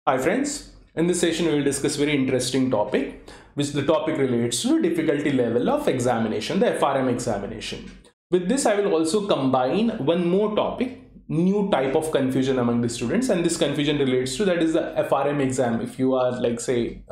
Hi friends, in this session we will discuss very interesting topic, which the topic relates to the difficulty level of examination, the FRM examination. With this I will also combine one more topic, new type of confusion among the students, and this confusion relates to that is the FRM exam. If you are like say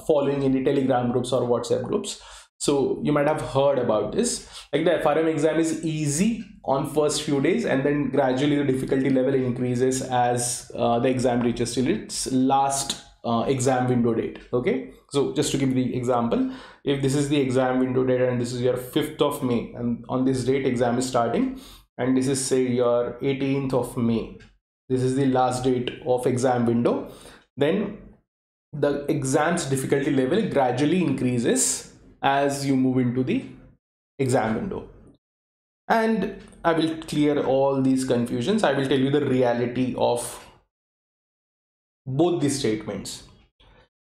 following any Telegram groups or WhatsApp groups, so you might have heard about this. Like the FRM exam is easy on first few days, and then gradually the difficulty level increases as the exam reaches till its last exam window date. Okay, so just to give the example, if this is the exam window date and this is your 5th of May, and on this date exam is starting, and this is say your 18th of May, this is the last date of exam window, then the exam's difficulty level gradually increases as you move into the exam window. And I will clear all these confusions. I will tell you the reality of both these statements.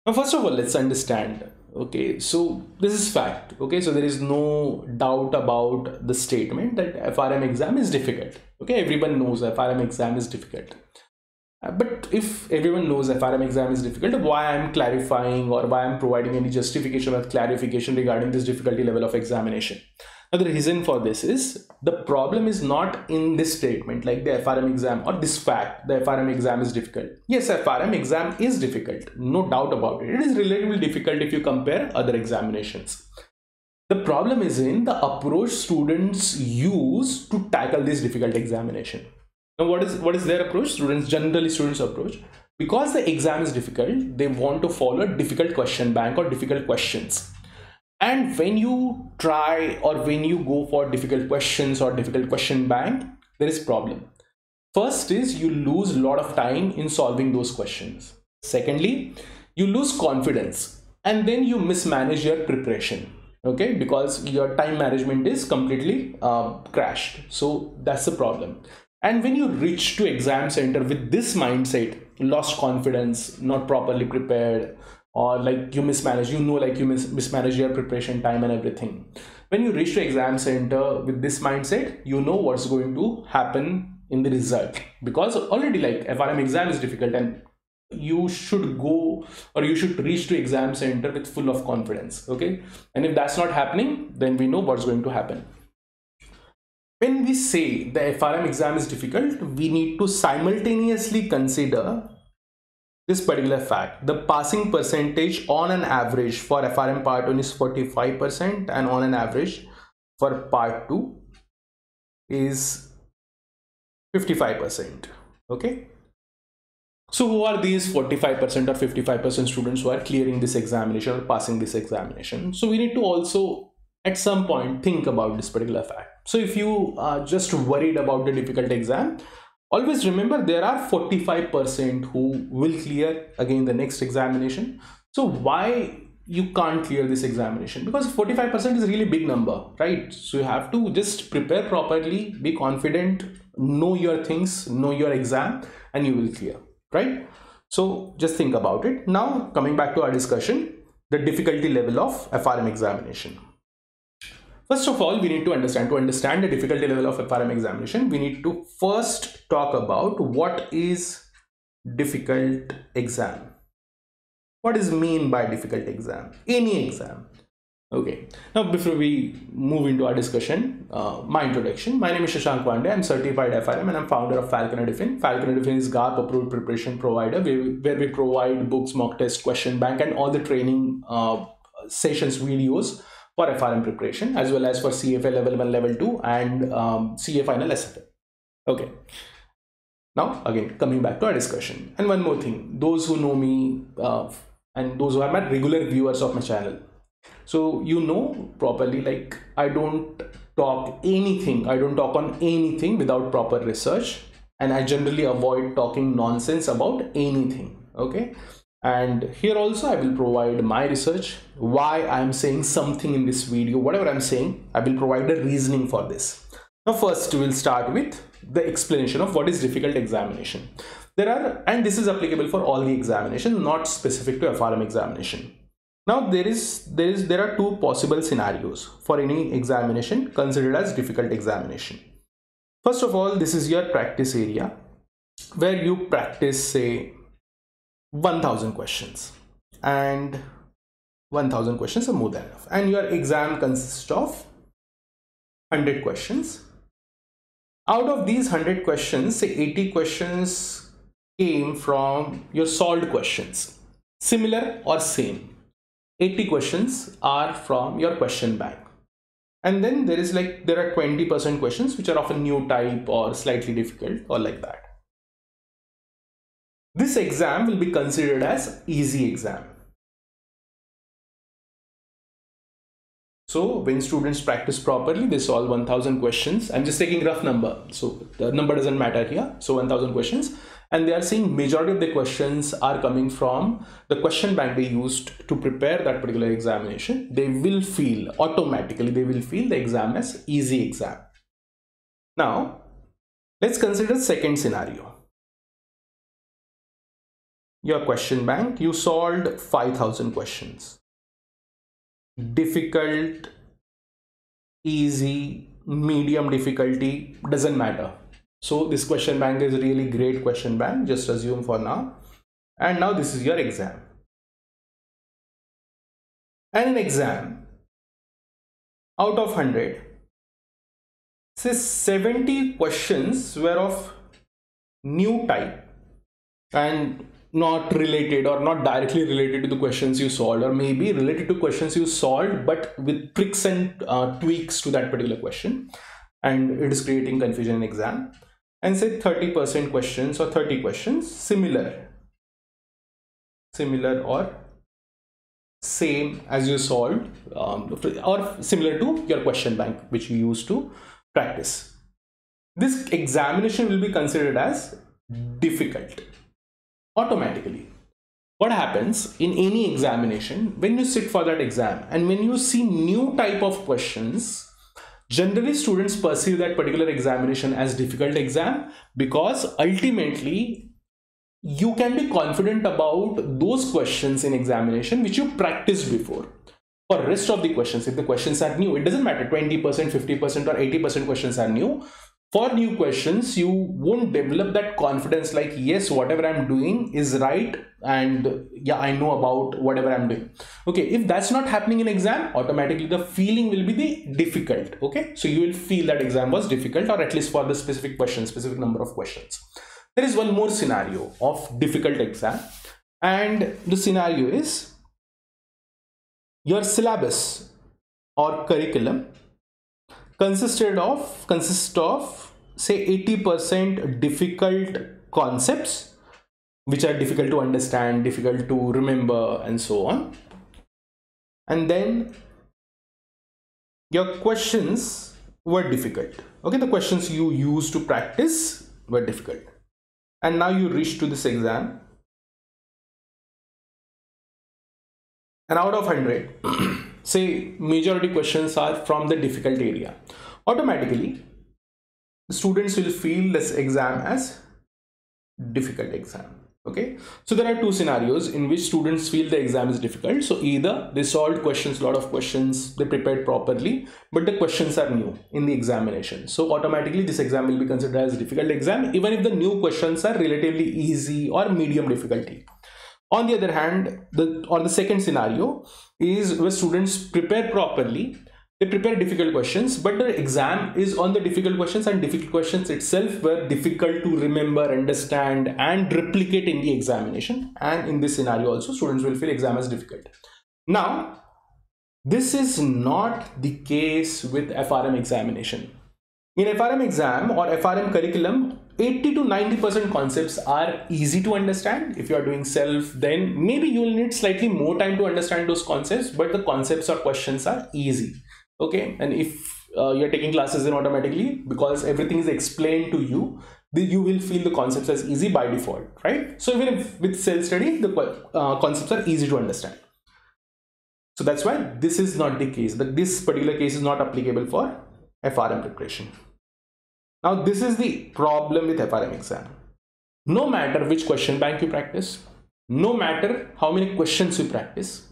Now first of all, let's understand. Okay, so this is fact. Okay, so there is no doubt about the statement that FRM exam is difficult. Okay, everyone knows FRM exam is difficult. But if everyone knows FRM exam is difficult, why I'm clarifying or why I'm providing any justification or clarification regarding this difficulty level of examination? Now the reason for this is the problem is not in this statement like the FRM exam or this fact, the FRM exam is difficult. Yes, FRM exam is difficult, no doubt about it. It is relatively difficult if you compare other examinations. The problem is in the approach students use to tackle this difficult examination. Now what is their approach? Students approach, because the exam is difficult, they want to follow a difficult question bank or difficult questions. And when you try or when you go for difficult questions or difficult question bank, there is problem. First is you lose a lot of time in solving those questions. Secondly, you lose confidence and then you mismanage your preparation. Okay, because your time management is completely crashed. So that's the problem. And when you reach to exam center with this mindset, lost confidence, not properly prepared, or like you mismanage, like you mismanage your preparation time and everything. When you reach to exam center with this mindset, you know what's going to happen in the result, because already like FRM exam is difficult and you should go or you should reach to exam center with full of confidence. Okay, and if that's not happening, then we know what's going to happen. When we say the FRM exam is difficult, we need to simultaneously consider this particular fact. The passing percentage on an average for FRM part 1 is 45%, and on an average for part 2 is 55%. Okay, so who are these 45% or 55% students who are clearing this examination or passing this examination? So we need to also at some point think about this particular fact. So if you are just worried about the difficult exam, always remember there are 45% who will clear again the next examination. So why you can't clear this examination? Because 45% is a really big number, right? So you have to just prepare properly, be confident, know your things, know your exam, and you will clear, right? So just think about it. Now coming back to our discussion, the difficulty level of FRM examination. First of all, we need to understand the difficulty level of FRM examination, we need to first talk about what is difficult exam. What is mean by difficult exam? Any exam. Okay, now before we move into our discussion, my introduction. My name is Shashank Pandey. I'm certified FRM and I'm founder of Falcon Edition. Falcon Edition is GARP approved preparation provider where we provide books, mock test, question bank, and all the training sessions videos for FRM preparation, as well as for CFA level 1, level 2, and CA final SFA. Okay. Now again, coming back to our discussion. And one more thing, those who know me and those who are my regular viewers of my channel, so you know properly, like I don't talk on anything without proper research, and I generally avoid talking nonsense about anything. Okay, and here also I will provide my research, why I'm saying something in this video, whatever I'm saying, I will provide a reasoning for this. Now first we'll start with the explanation of what is difficult examination. And this is applicable for all the examinations, not specific to FRM examination. Now there are two possible scenarios for any examination considered as difficult examination. First of all, this is your practice area where you practice, say, 1000 questions, and 1000 questions are more than enough, and your exam consists of 100 questions. Out of these 100 questions, say 80 questions came from your solved questions, similar or same. 80 questions are from your question bank, and then there are 20% questions which are of a new type or slightly difficult or like that. This exam will be considered as easy exam. So when students practice properly, they solve 1000 questions. I'm just taking rough number, so the number doesn't matter here. So 1000 questions, and they are saying majority of the questions are coming from the question bank they used to prepare that particular examination. They will feel automatically, they will feel the exam as easy exam. Now let's consider second scenario. Your question bank, you solved 5000 questions. Difficult, easy, medium difficulty, doesn't matter. So this question bank is a really great question bank, just assume for now. And now this is your exam. And in exam, out of 100, say 70 questions were of new type and not related or not directly related to the questions you solved, or maybe related to questions you solved but with tricks and tweaks to that particular question, and it is creating confusion in exam. And say 30% questions or 30 questions similar or same as you solved, or similar to your question bank which you used to practice. This examination will be considered as difficult automatically. What happens in any examination, when you sit for that exam and when you see new type of questions, generally students perceive that particular examination as difficult exam, because ultimately you can be confident about those questions in examination which you practiced before. For rest of the questions, if the questions are new, it doesn't matter 20%, 50% or 80% questions are new. For new questions, you won't develop that confidence like, yes, whatever I'm doing is right, and yeah, I know about whatever I'm doing. Okay, if that's not happening in exam, automatically the feeling will be the difficult. Okay, so you will feel that exam was difficult, or at least for the specific question, specific number of questions. There is one more scenario of difficult exam, and the scenario is your syllabus or curriculum consists of say 80% difficult concepts which are difficult to understand, difficult to remember, and so on. And then your questions were difficult. Okay, the questions you used to practice were difficult. And now you reach to this exam, and out of 100, say majority questions are from the difficult area. Automatically, the students will feel this exam as difficult exam. Okay, so there are two scenarios in which students feel the exam is difficult. So either they solved questions, lot of questions, they prepared properly, but the questions are new in the examination. So automatically this exam will be considered as difficult exam, even if the new questions are relatively easy or medium difficulty. On the other hand, the second scenario is where students prepare properly, they prepare difficult questions, but the exam is on the difficult questions, and difficult questions itself were difficult to remember, understand, and replicate in the examination. And in this scenario also, students will feel exam as difficult. Now, this is not the case with FRM examination. In FRM exam or FRM curriculum, 80 to 90% concepts are easy to understand. If you are doing self, then maybe you will need slightly more time to understand those concepts, but the concepts or questions are easy. Okay, and if you're taking classes, then automatically, because everything is explained to you, you will feel the concepts as easy by default, right? So even if with self-study, the concepts are easy to understand. So that's why this is not the case. This particular case is not applicable for FRM preparation. Now, this is the problem with FRM exam. No matter which question bank you practice, no matter how many questions you practice,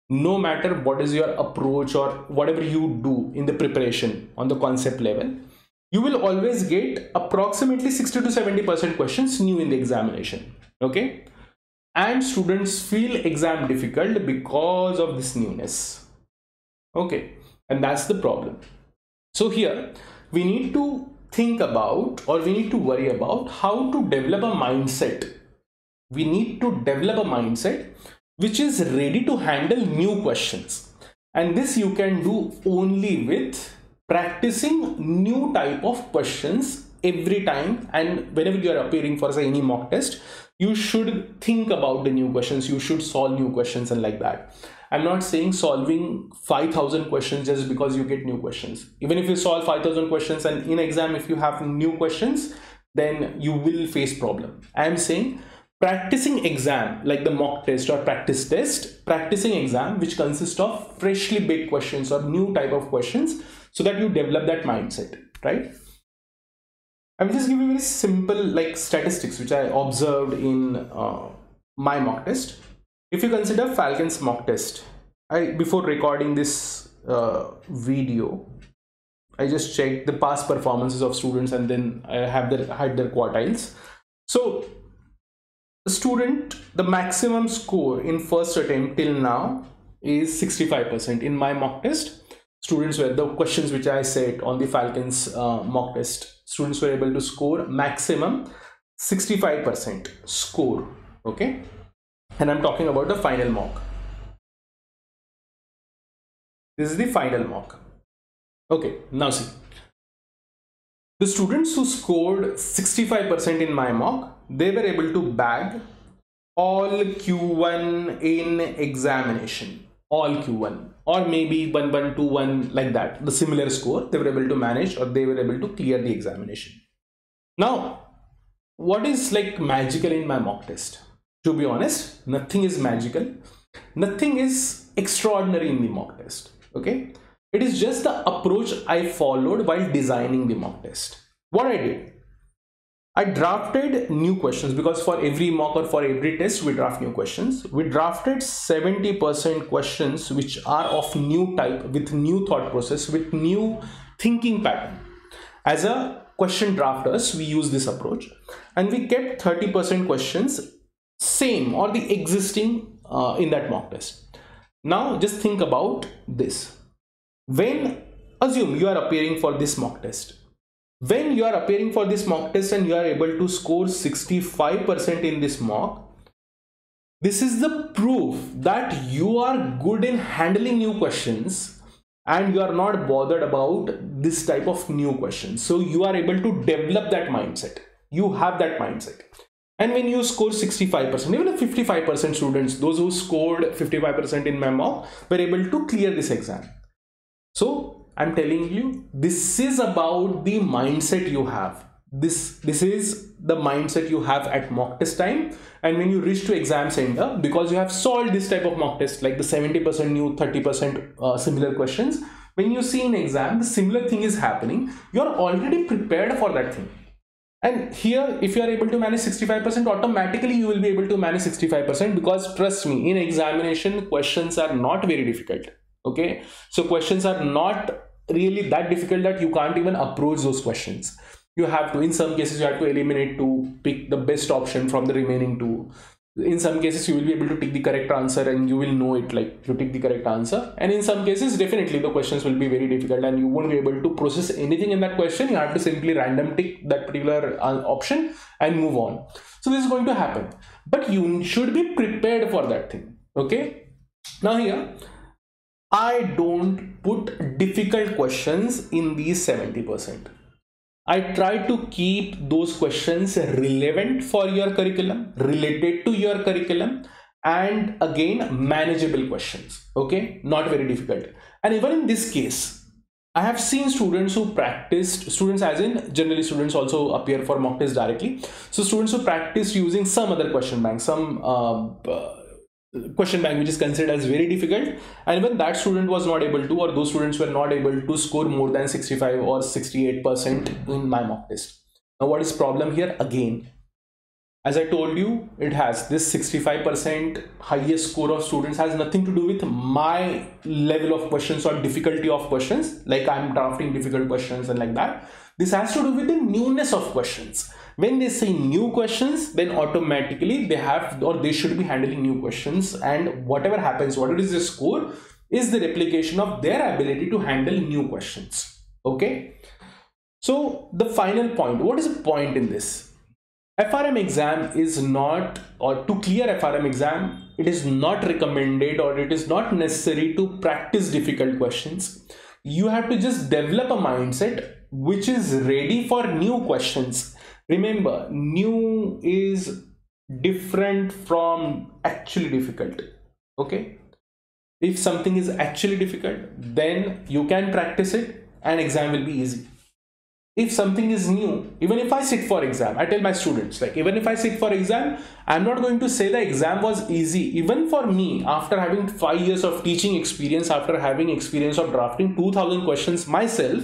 no matter what is your approach or whatever you do in the preparation on the concept level, you will always get approximately 60 to 70% questions new in the examination. Okay, and students feel exam difficult because of this newness. Okay, and that's the problem. So here we need to think about, or we need to worry about, how to develop a mindset. We need to develop a mindset which is ready to handle new questions, and this you can do only with practicing new type of questions every time. And whenever you are appearing for, say, any mock test, you should think about the new questions, you should solve new questions and like that. I'm not saying solving 5,000 questions just because you get new questions. Even if you solve 5,000 questions and in exam if you have new questions, then you will face problem. I'm saying practicing exam like the mock test or practice test, practicing exam which consists of freshly baked questions or new type of questions, so that you develop that mindset, right? I'm just giving very simple like statistics which I observed in my mock test. If you consider Falcon's mock test, before recording this video, I just checked the past performances of students and then I had their quartiles. So the student, the maximum score in first attempt till now is 65% in my mock test. Students were, the questions which I said on the Falcon's mock test, students were able to score maximum 65% score. Okay, and I'm talking about the final mock. This is the final mock. Okay, now see, the students who scored 65% in my mock, they were able to bag all Q1 in examination, all Q1, or maybe 1121 like that, the similar score they were able to manage, or they were able to clear the examination. Now, what is like magical in my mock test? To be honest, nothing is magical, nothing is extraordinary in the mock test. Okay, it is just the approach I followed while designing the mock test. What I did, I drafted new questions, because for every mock or for every test we draft new questions. We drafted 70% questions which are of new type, with new thought process, with new thinking pattern. As a question drafters, we use this approach, and we kept 30% questions same or the existing in that mock test. Now just think about this. When, assume you are appearing for this mock test, when you are appearing for this mock test and you are able to score 65% in this mock, this is the proof that you are good in handling new questions and you are not bothered about this type of new questions. So you are able to develop that mindset. You have that mindset. And when you score 65%, even if 55% students, those who scored 55% in my mock, were able to clear this exam. So I'm telling you, this is about the mindset you have. This is the mindset you have at mock test time. And when you reach to exam center, because you have solved this type of mock test, like the 70% new, 30% similar questions, when you see in exam, the similar thing is happening, you're already prepared for that thing. And here, if you are able to manage 65%, automatically you will be able to manage 65%, because trust me, in examination, questions are not very difficult. Okay, so questions are not really that difficult that you can't even approach those questions. You have to, in some cases, you have to eliminate two, pick the best option from the remaining two. In some cases, you will be able to take the correct answer and you will know it, like you take the correct answer. And in some cases, definitely the questions will be very difficult and you won't be able to process anything in that question. You have to simply random tick that particular option and move on. So this is going to happen, but you should be prepared for that thing. Okay. Now here, I don't put difficult questions in these 70%. I try to keep those questions relevant for your curriculum, related to your curriculum, and again, manageable questions. Okay, not very difficult. And even in this case, I have seen students who practiced, students as in generally students also appear for mock test directly. So students who practiced using some other question bank, some question bank which is considered as very difficult, and even that student was not able to, or those students were not able to score more than 65 or 68% in my mock test. Now what is problem here? Again, as I told you, it has this 65% highest score of students has nothing to do with my level of questions or difficulty of questions, like I'm drafting difficult questions and like that. This has to do with the newness of questions. When they say new questions, then automatically they have, or they should be handling new questions, and whatever happens, whatever is the score, is the replication of their ability to handle new questions. Okay. So the final point, what is the point in this? FRM exam is not, or to clear FRM exam, it is not recommended, or it is not necessary to practice difficult questions. You have to just develop a mindset which is ready for new questions. Remember, new is different from actually difficult. Okay. If something is actually difficult, then you can practice it and exam will be easy. If something is new, even if I sit for exam, I tell my students, like, even if I sit for exam, I'm not going to say the exam was easy. Even for me, after having 5 years of teaching experience, after having experience of drafting 2000 questions myself,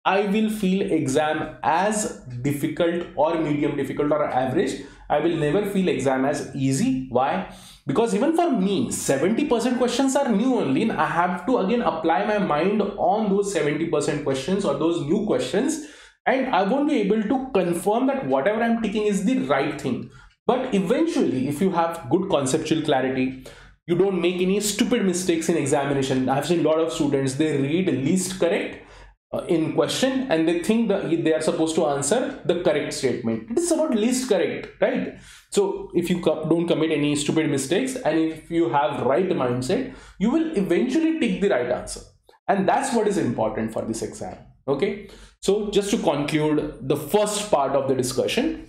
I will feel exam as difficult or medium difficult or average. I will never feel exam as easy. Why? Because even for me, 70% questions are new only, and I have to again apply my mind on those 70% questions or those new questions, and I won't be able to confirm that whatever I'm taking is the right thing. But eventually, if you have good conceptual clarity, you don't make any stupid mistakes in examination. I've seen a lot of students, they read least correct in question and they think that they are supposed to answer the correct statement. It is about least correct, right? So if you don't commit any stupid mistakes and if you have right mindset, you will eventually take the right answer. And that's what is important for this exam. Okay. So just to conclude the first part of the discussion,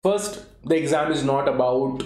first, the exam is not about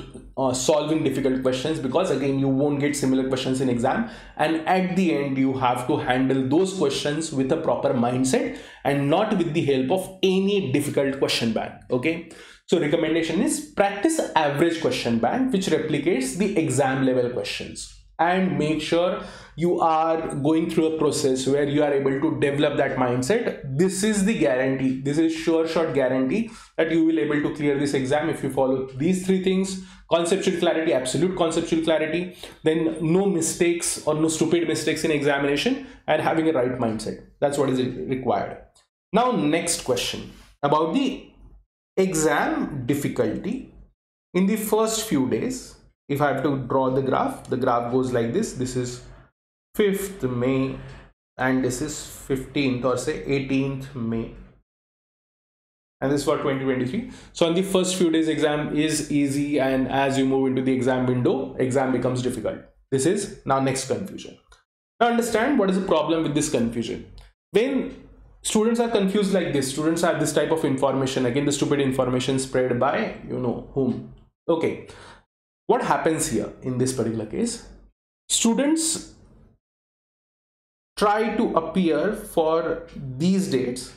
solving difficult questions, because again, you won't get similar questions in exam, and at the end you have to handle those questions with a proper mindset and not with the help of any difficult question bank. Okay. So recommendation is practice average question bank which replicates the exam level questions, and make sure you are going through a process where you are able to develop that mindset. This is the guarantee, this is sure shot guarantee that you will able to clear this exam if you follow these three things: conceptual clarity, absolute conceptual clarity, then no mistakes or no stupid mistakes in examination, and having a right mindset. That's what is required. Now next question about the exam difficulty in the first few days. If I have to draw the graph goes like this. This is 5th May and this is 15th or say 18th May, and this is for 2023. So on the first few days exam is easy, and as you move into the exam window, exam becomes difficult. This is now next confusion. Now understand what is the problem with this confusion. When students are confused like this, students have this type of information, again the stupid information spread by you know whom. Okay, what happens here in this particular case? Students try to appear for these dates,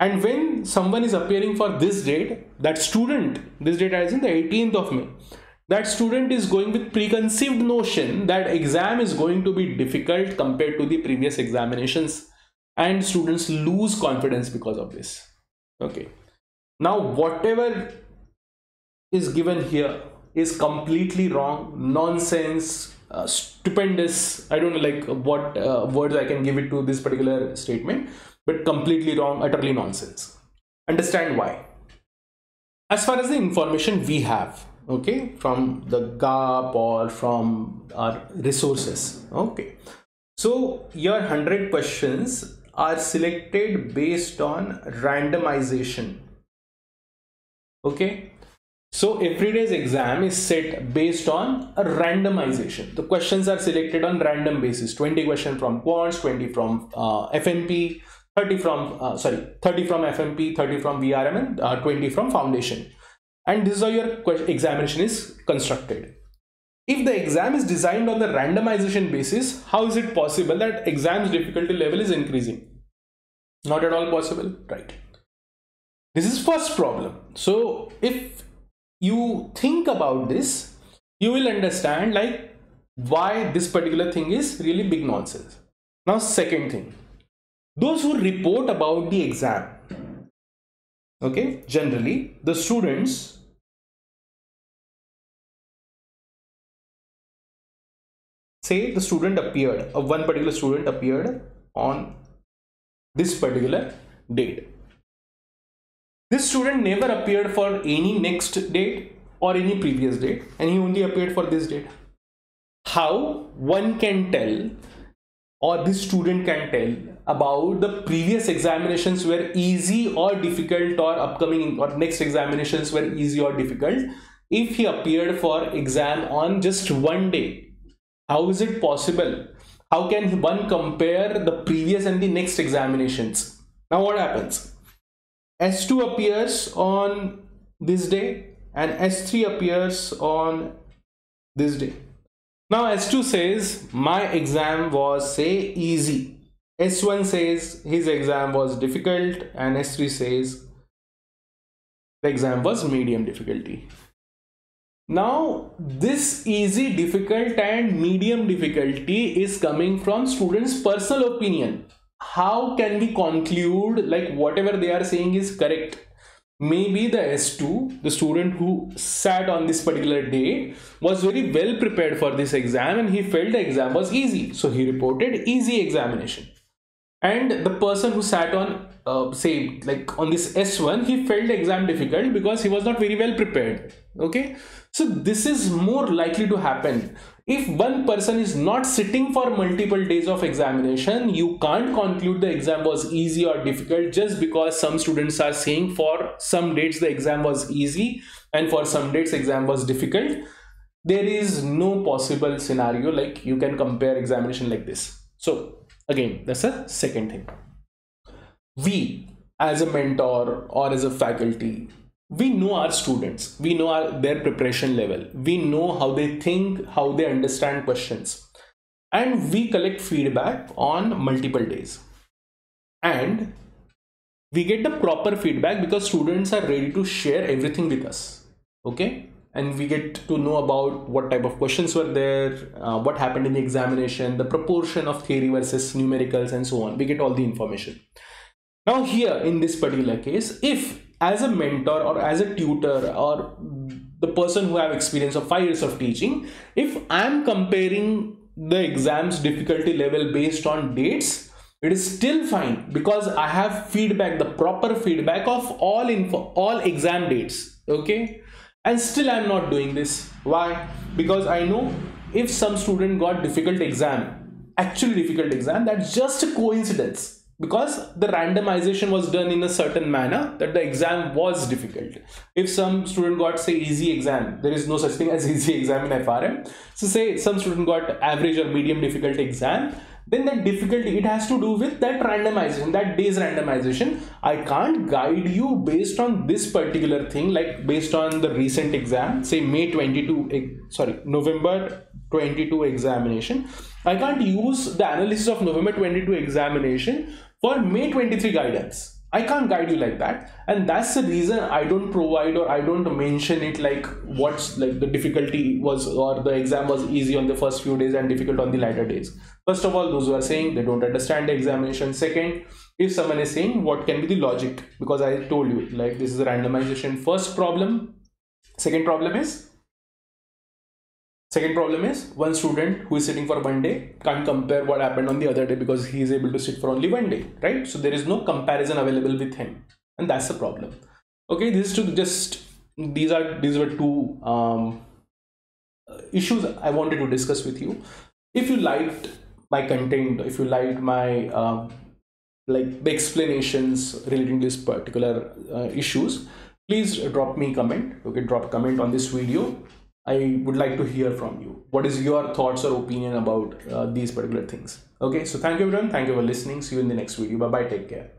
and when someone is appearing for this date, that student, this date is in the 18th of May, that student is going with preconceived notion that exam is going to be difficult compared to the previous examinations, and students lose confidence because of this. Okay, now whatever is given here is completely wrong, nonsense, stupendous. I don't know like what words I can give it to this particular statement, but completely wrong, utterly nonsense. Understand why. As far as the information we have, okay, from the GARP or from our resources, okay, so your 100 questions are selected based on randomization. Okay, so every day's exam is set based on a randomization. The questions are selected on random basis. 20 questions from quants, 20 from FMP, 30 from FMP, 30 from VRM, and 20 from foundation. And this is how your examination is constructed. If the exam is designed on the randomization basis, how is it possible that exam's difficulty level is increasing? Not at all possible, right? This is first problem. So if you think about this, you will understand like why this particular thing is really big nonsense. Now second thing, those who report about the exam, okay, generally the students say the student appeared, one particular student appeared on this particular date. This student never appeared for any next date or any previous date, and he only appeared for this date. How one can tell, or this student can tell, about the previous examinations were easy or difficult, or upcoming or next examinations were easy or difficult, if he appeared for exam on just one day? How is it possible? How can one compare the previous and the next examinations? Now what happens? S2 appears on this day and S3 appears on this day. Now S2 says my exam was, say, easy. S1 says his exam was difficult, and S3 says the exam was medium difficulty. Now this easy, difficult and medium difficulty is coming from students' personal opinion. How can we conclude like whatever they are saying is correct? Maybe the S2, the student who sat on this particular day, was very well prepared for this exam and he felt the exam was easy, so he reported easy examination. And the person who sat on say like on this S1, he felt the exam difficult because he was not very well prepared. Okay, so this is more likely to happen. If one person is not sitting for multiple days of examination, you can't conclude the exam was easy or difficult just because some students are saying for some dates the exam was easy and for some dates exam was difficult. There is no possible scenario like you can compare examination like this. So again, that's a second thing. We as a mentor or as a faculty, we know our students, we know their preparation level, we know how they think, how they understand questions, and we collect feedback on multiple days, and we get the proper feedback because students are ready to share everything with us. Okay, and we get to know about what type of questions were there, what happened in the examination, the proportion of theory versus numericals, and so on. We get all the information. Now here in this particular case, if as a mentor or as a tutor or the person who have experience of 5 years of teaching, if I'm comparing the exam's difficulty level based on dates, it is still fine because I have feedback, the proper feedback of all exam dates. Okay, and still I'm not doing this. Why? Because I know if some student got difficult exam, actually difficult exam, that's just a coincidence, because the randomization was done in a certain manner that the exam was difficult. If some student got, say, easy exam, there is no such thing as easy exam in FRM. So say some student got average or medium difficult exam, then that difficulty, it has to do with that randomization, that day's randomization. I can't guide you based on this particular thing, like based on the recent exam, say November 22 examination. I can't use the analysis of November 22 examination for May 23 guidance. I can't guide you like that, and that's the reason I don't provide or I don't mention it like what's like the difficulty was, or the exam was easy on the first few days and difficult on the later days. First of all, those who are saying they don't understand the examination. Second, if someone is saying what can be the logic, because I told you like this is a randomization. First problem. Second problem is one student who is sitting for one day can't compare what happened on the other day because he is able to sit for only one day, right? So there is no comparison available with him, and that's the problem. Okay, these were two issues I wanted to discuss with you. If you liked my content, if you liked my like the explanations relating to this particular issues, please drop me a comment. Okay, drop a comment on this video. I would like to hear from you. What is your thoughts or opinion about these particular things? Okay, so thank you everyone. Thank you for listening. See you in the next video. Bye bye. Take care.